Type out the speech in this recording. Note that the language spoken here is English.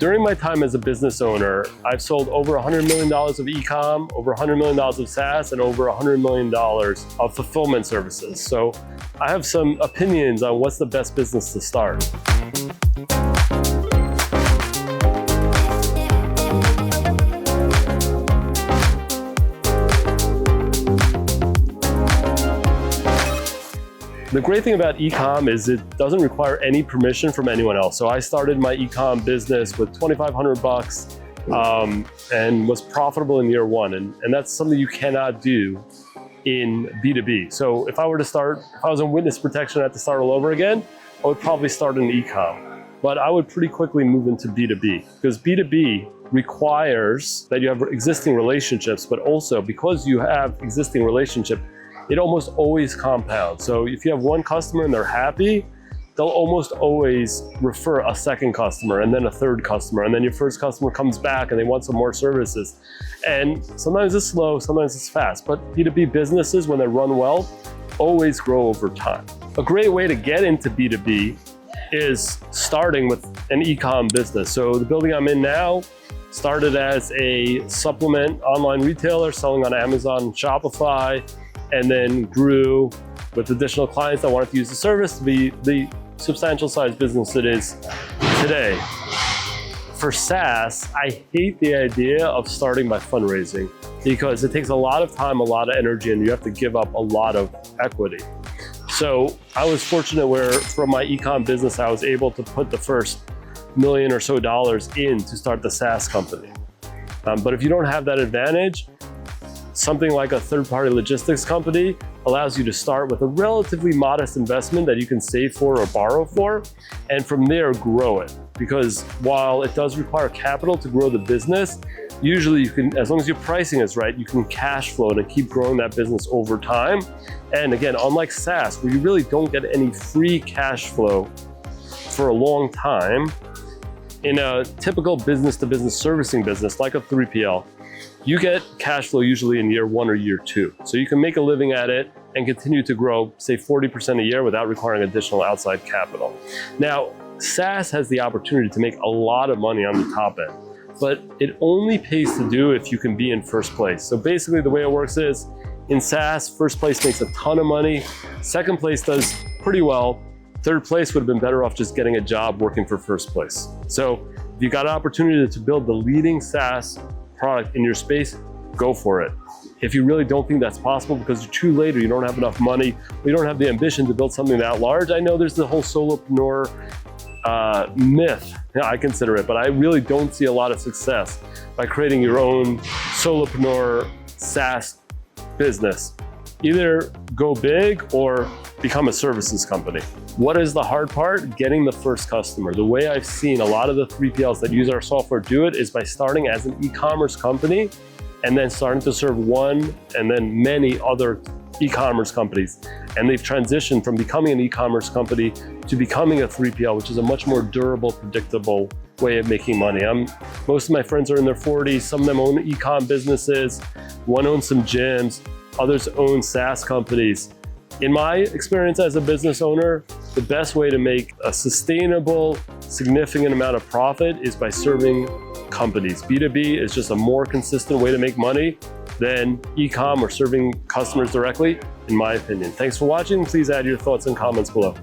During my time as a business owner, I've sold over $100 million of eComm, over $100 million of SaaS, and over $100 million of fulfillment services. So I have some opinions on what's the best business to start. The great thing about eComm is it doesn't require any permission from anyone else. So I started my eComm business with $2,500 and was profitable in year one. And that's something you cannot do in B2B. So if I was in witness protection and had to start all over again, I would probably start in eComm. But I would pretty quickly move into B2B, because B2B requires that you have existing relationships, but also because you have existing relationship, it almost always compounds. So if you have one customer and they're happy, they'll almost always refer a second customer and then a third customer. And then your first customer comes back and they want some more services. And sometimes it's slow, sometimes it's fast. But B2B businesses, when they run well, always grow over time. A great way to get into B2B is starting with an eComm business. So the building I'm in now started as a supplement online retailer selling on Amazon and Shopify, and then grew with additional clients that wanted to use the service to be the substantial size business it is today. For SaaS, I hate the idea of starting by fundraising because it takes a lot of time, a lot of energy, and you have to give up a lot of equity. So I was fortunate where from my eComm business, I was able to put the first $1 million or so in to start the SaaS company. But if you don't have that advantage, something like a third-party logistics company allows you to start with a relatively modest investment that you can save for or borrow for, and from there grow it. Because while it does require capital to grow the business, usually you can, as long as your pricing is right, you can cash flow and keep growing that business over time. And again, unlike SaaS, where you really don't get any free cash flow for a long time, in a typical business-to-business servicing business like a 3PL, you get cash flow usually in year one or year two. So you can make a living at it and continue to grow, say 40% a year without requiring additional outside capital. Now, SaaS has the opportunity to make a lot of money on the top end, but it only pays to do if you can be in first place. So basically the way it works is, in SaaS, first place makes a ton of money, second place does pretty well, third place would have been better off just getting a job working for first place. So if you got an opportunity to build the leading SaaS product in your space, go for it. If you really don't think that's possible because you're too late or you don't have enough money, or you don't have the ambition to build something that large, I know there's the whole solopreneur myth. Yeah, I consider it, but I really don't see a lot of success by creating your own solopreneur SaaS business. Either go big or become a services company. What is the hard part? Getting the first customer. The way I've seen a lot of the 3PLs that use our software do it is by starting as an e-commerce company and then starting to serve one and then many other e-commerce companies. And they've transitioned from becoming an e-commerce company to becoming a 3PL, which is a much more durable, predictable way of making money. Most of my friends are in their 40s. Some of them own e-comm businesses. One owns some gyms. Others own SaaS companies. In my experience as a business owner, the best way to make a sustainable, significant amount of profit is by serving companies. B2B is just a more consistent way to make money than eComm or serving customers directly, in my opinion. Thanks for watching. Please add your thoughts and comments below.